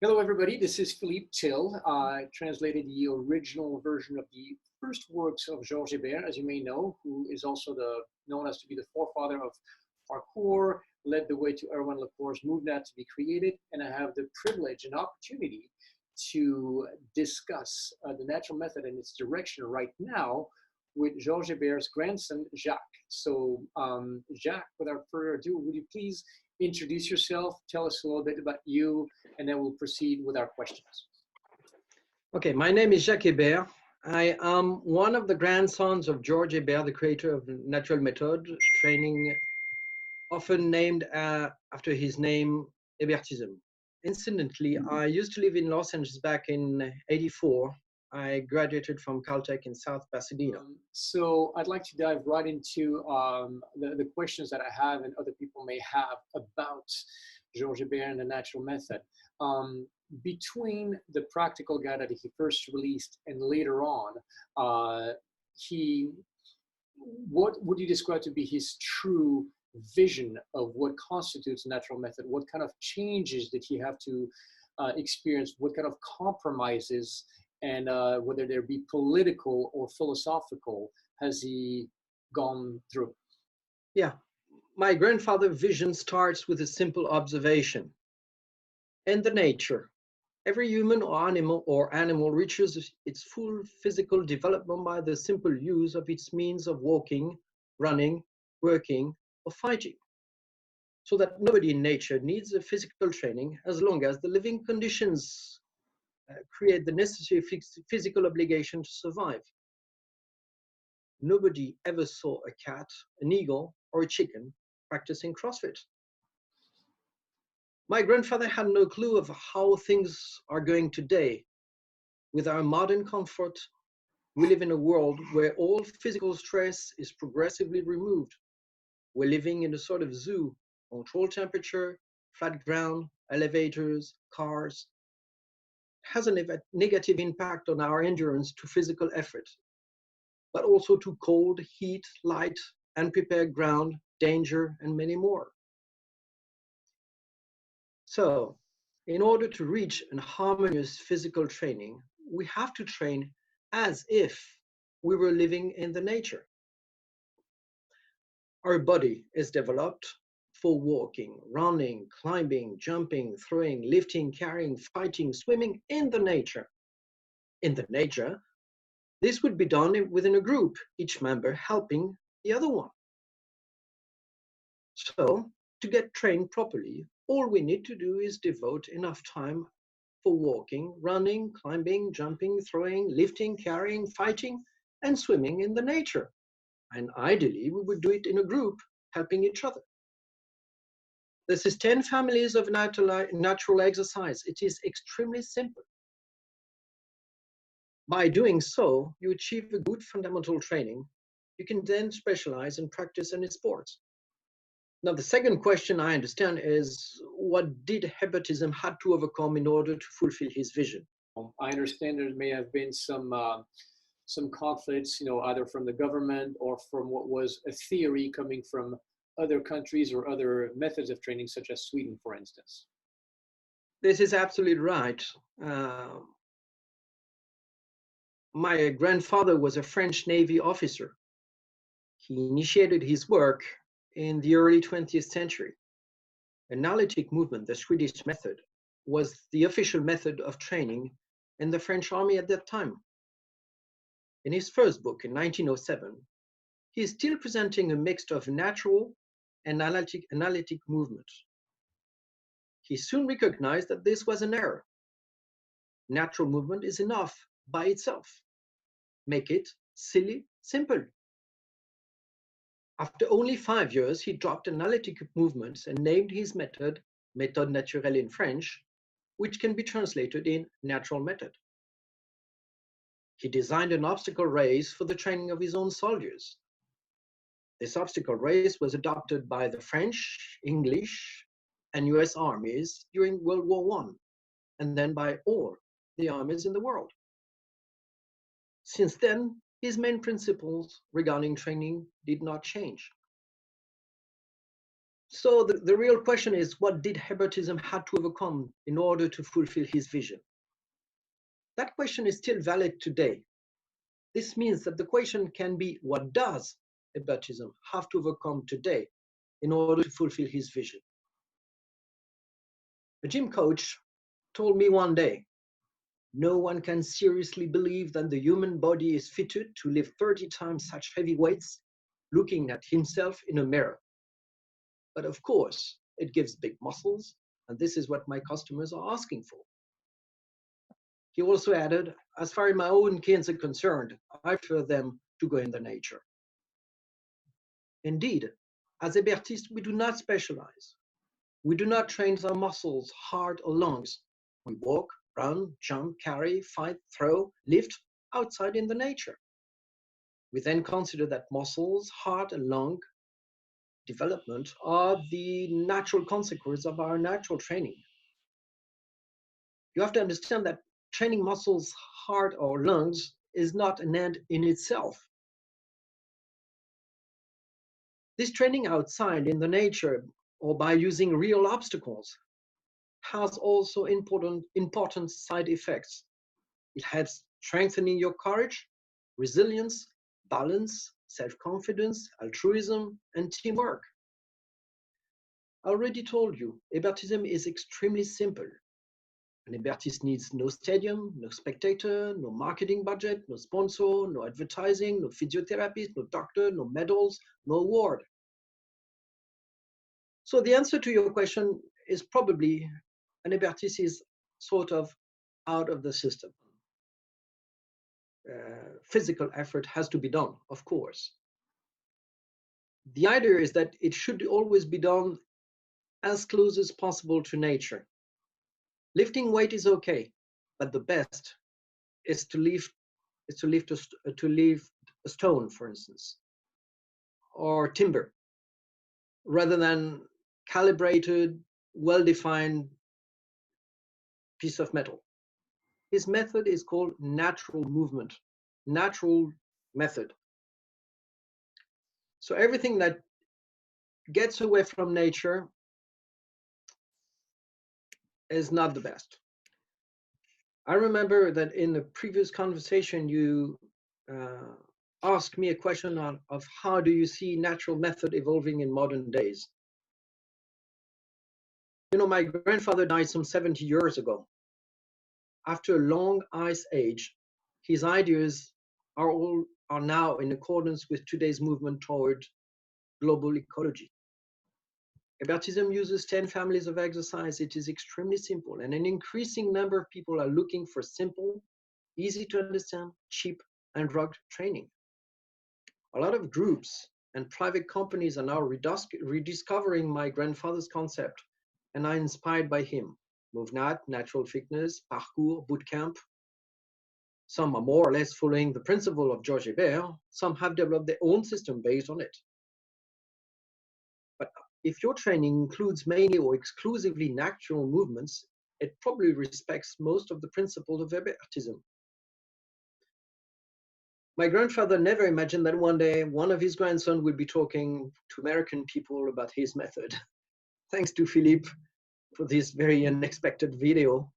Hello, everybody. This is Philippe Til. I translated the original version of the first works of Georges Hébert, as you may know, who is also known as to be the forefather of parkour, led the way to Erwan Lecour's MoveNet to be created, and I have the privilege and opportunity to discuss the natural method and its direction right now with Georges Hébert's grandson, Jacques. So, Jacques, without further ado, would you please introduce yourself, tell us a little bit about you, and then we'll proceed with our questions. Okay, my name is Jacques Hébert. I am one of the grandsons of Georges Hébert, the creator of natural method training, often named after his name, Hébertisme. Incidentally, I used to live in Los Angeles back in '84. I graduated from Caltech in South Pasadena. So I'd like to dive right into the questions that I have and other people may have about Georges Hébert and the natural method. Between the practical guide that he first released and later on, what would you describe to be his true vision of what constitutes a natural method? What kind of changes did he have to experience? What kind of compromises, and whether they be political or philosophical, has he gone through? Yeah, my grandfather's vision starts with a simple observation. In the nature, every human or animal reaches its full physical development by the simple use of its means of walking, running, working, or fighting. So that nobody in nature needs a physical training as long as the living conditions create the necessary physical obligation to survive. Nobody ever saw a cat, an eagle, or a chicken practicing CrossFit. My grandfather had no clue of how things are going today. With our modern comfort, we live in a world where all physical stress is progressively removed. We're living in a sort of zoo: controlled temperature, flat ground, elevators, cars. It has a negative impact on our endurance to physical effort, but also to cold, heat, light, unprepared ground, danger, and many more. So, in order to reach a harmonious physical training, we have to train as if we were living in the nature. Our body is developed for walking, running, climbing, jumping, throwing, lifting, carrying, fighting, swimming in the nature. In the nature, this would be done within a group, each member helping the other one. So, to get trained properly, all we need to do is devote enough time for walking, running, climbing, jumping, throwing, lifting, carrying, fighting, and swimming in the nature. And ideally, we would do it in a group, helping each other. This is 10 families of natural exercise. It is extremely simple. By doing so, you achieve a good fundamental training. You can then specialize and practice any sports. Now, the second question I understand is, what did Hébertisme had to overcome in order to fulfill his vision? I understand there may have been some conflicts, either from the government or from what was a theory coming from other countries or other methods of training, such as Sweden, for instance. This is absolutely right. My grandfather was a French Navy officer. He initiated his work in the early 20th century. Analytic movement, the Swedish method, was the official method of training in the French army at that time. In his first book in 1907, he is still presenting a mix of natural and analytic movement. He soon recognized that this was an error. Natural movement is enough by itself. Make it silly, simple. After only 5 years, he dropped analytic movements and named his method Méthode Naturelle in French, which can be translated in natural method. He designed an obstacle race for the training of his own soldiers. This obstacle race was adopted by the French, English, and US armies during World War I, and then by all the armies in the world. Since then, his main principles regarding training did not change. So the real question is, what did Hébertisme have to overcome in order to fulfill his vision? That question is still valid today. This means that the question can be, what does Hébertisme have to overcome today in order to fulfill his vision? A gym coach told me one day, no one can seriously believe that the human body is fitted to lift 30 times such heavy weights looking at himself in a mirror. But of course, it gives big muscles, and this is what my customers are asking for. He also added, as far as my own kids are concerned, I prefer them to go in the nature. Indeed, as Hébertistes, we do not specialize. We do not train our muscles, heart or lungs. We walk, run, jump, carry, fight, throw, lift outside in the nature. We then consider that muscles, heart and lung development are the natural consequence of our natural training. You have to understand that training muscles, heart or lungs is not an end in itself. This training outside in the nature or by using real obstacles has also important side effects. It helps strengthening your courage, resilience, balance, self-confidence, altruism, and teamwork. I already told you, Hébertisme is extremely simple. An Hébertiste needs no stadium, no spectator, no marketing budget, no sponsor, no advertising, no physiotherapist, no doctor, no medals, no award. So the answer to your question is probably an Hébertiste is sort of out of the system. Physical effort has to be done, of course. The idea is that it should always be done as close as possible to nature. Lifting weight is okay, but the best is to lift a stone, for instance, or timber, rather than calibrated, well-defined piece of metal. His method is called natural movement, natural method. So everything that gets away from nature is not the best. I remember that in the previous conversation, you asked me a question of how do you see natural method evolving in modern days? You know, my grandfather died some 70 years ago. After a long ice age, his ideas are now in accordance with today's movement toward global ecology. Hébertisme uses 10 families of exercise. It is extremely simple, and an increasing number of people are looking for simple, easy to understand, cheap, and rugged training. A lot of groups and private companies are now rediscovering my grandfather's concept and are inspired by him. MoveNat, Natural Fitness, Parcours, Bootcamp. Some are more or less following the principle of Georges Hébert. Some have developed their own system based on it. But if your training includes mainly or exclusively natural movements, it probably respects most of the principles of Hébertisme. My grandfather never imagined that one day one of his grandsons would be talking to American people about his method. Thanks to Philippe for this very unexpected video.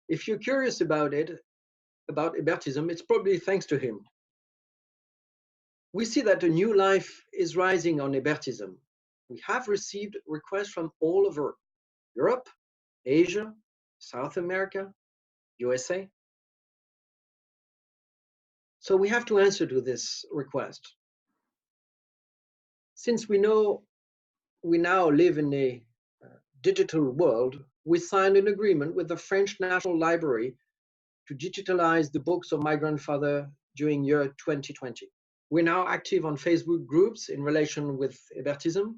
If you're curious about it, about Hébertisme, it's probably thanks to him. We see that a new life is rising on Hébertisme. We have received requests from all over Europe, Asia, South America, USA. So we have to answer to this request. Since we know we now live in a digital world, we signed an agreement with the French National Library to digitalize the books of my grandfather during year 2020. We're now active on Facebook groups in relation with Hébertisme.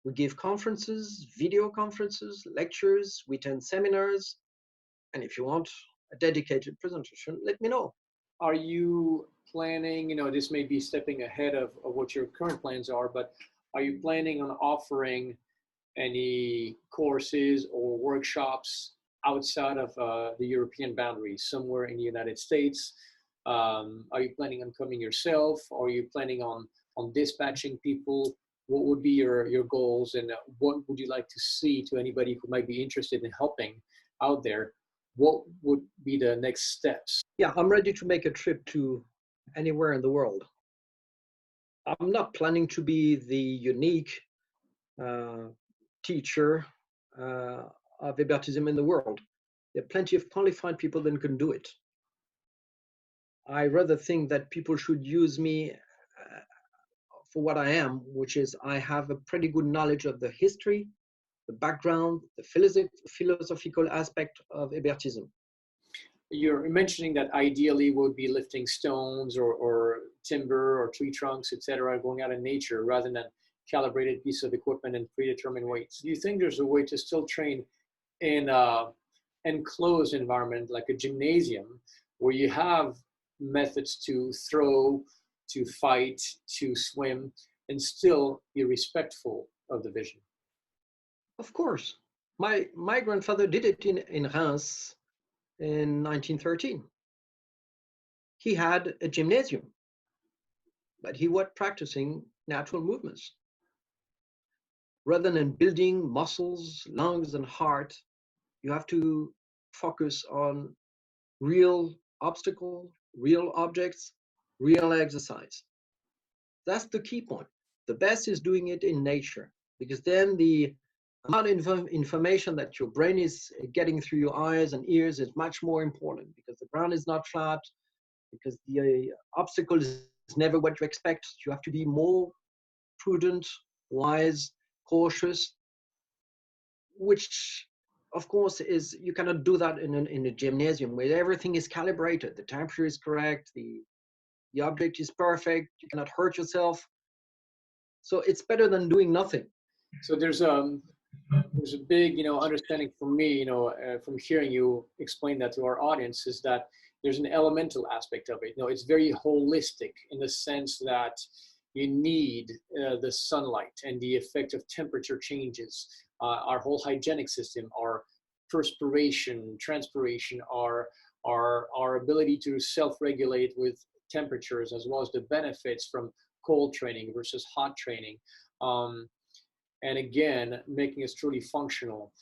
We give conferences, video conferences, lectures, we attend seminars, and if you want a dedicated presentation, let me know. Are you planning, you know, this may be stepping ahead of what your current plans are, but are you planning on offering any courses or workshops outside of the European boundaries, somewhere in the United States? Are you planning on coming yourself? Are you planning on dispatching people what would be your goals, and what would you like to see to anybody who might be interested in helping out there? What would be the next steps? Yeah, I'm ready to make a trip to anywhere in the world. I'm not planning to be the unique uh, teacher of Hébertisme in the world. There are plenty of qualified people that can do it. I rather think that people should use me for what I am, which is I have a pretty good knowledge of the history, the background, the philosophical aspect of Hébertisme. You're mentioning that ideally would be lifting stones or timber or tree trunks, etc., going out in nature rather than calibrated piece of equipment and predetermined weights. Do you think there's a way to still train in an enclosed environment like a gymnasium where you have methods to throw, to fight, to swim, and still be respectful of the vision? Of course. My grandfather did it in Reims in 1913. He had a gymnasium, but he was practicing natural movements. Rather than building muscles, lungs, and heart, you have to focus on real obstacle, real objects, real exercise. That's the key point. The best is doing it in nature, because then the amount of information that your brain is getting through your eyes and ears is much more important, because the ground is not flat, because the obstacle is never what you expect. You have to be more prudent, wise, cautious, which of course is, you cannot do that in a gymnasium where everything is calibrated, the temperature is correct, the object is perfect, you cannot hurt yourself. So it's better than doing nothing. So there's a big, understanding for me, from hearing you explain that to our audience, is that there's an elemental aspect of it. It's very holistic in the sense that you need the sunlight and the effect of temperature changes, our whole hygienic system, our perspiration, transpiration, our ability to self-regulate with temperatures, as well as the benefits from cold training versus hot training. And again, making us truly functional.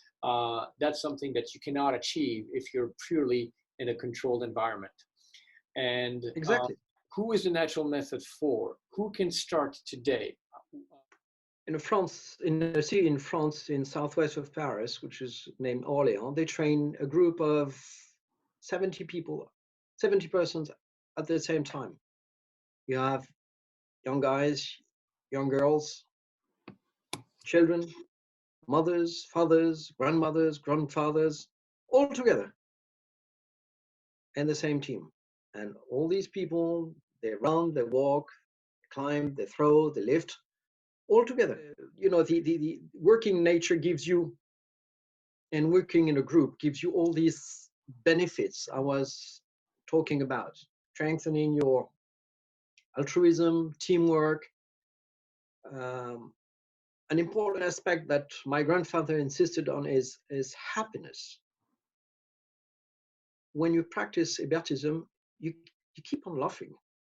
That's something that you cannot achieve if you're purely in a controlled environment. And Exactly. who is the natural method for? Who can start today? In France, in a city in France, in southwest of Paris, which is named Orléans, they train a group of 70 people, 70 persons at the same time. You have young guys, young girls, children, mothers, fathers, grandmothers, grandfathers, all together in the same team. And all these people, they run, they walk, they climb, they throw, they lift, all together. The working nature gives you, and working in a group gives you all these benefits I was talking about, strengthening your altruism, teamwork. An important aspect that my grandfather insisted on is happiness. When you practice Hébertisme, you keep on laughing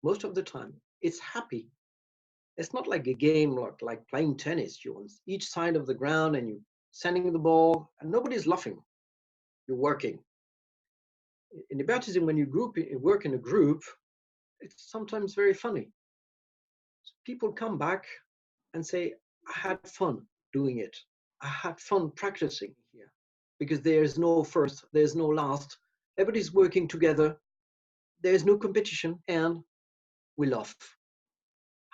most of the time. It's happy. It's not like a game like playing tennis. You're on each side of the ground and you're sending the ball and nobody's laughing. You're working. In Hébertisme, when you work in a group, it's sometimes very funny. People come back and say, I had fun doing it. I had fun practicing here, because there's no first, there's no last. Everybody's working together. There's no competition, and we laugh.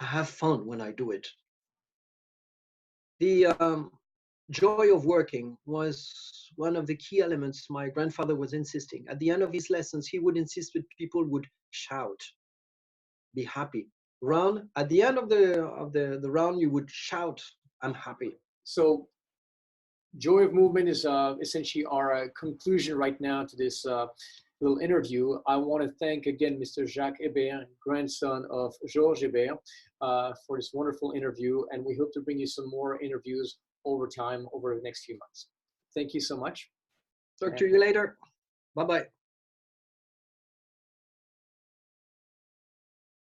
I have fun when I do it. The joy of working was one of the key elements my grandfather was insisting. At the end of his lessons, he would insist that people would shout, be happy. Run. At the end of the round, you would shout, I'm happy. So joy of movement is essentially our conclusion right now to this little interview. I want to thank again Mr. Jacques Hébert, grandson of Georges Hébert, for this wonderful interview, and we hope to bring you some more interviews over time over the next few months. Thank you so much. Talk to you later. Bye-bye.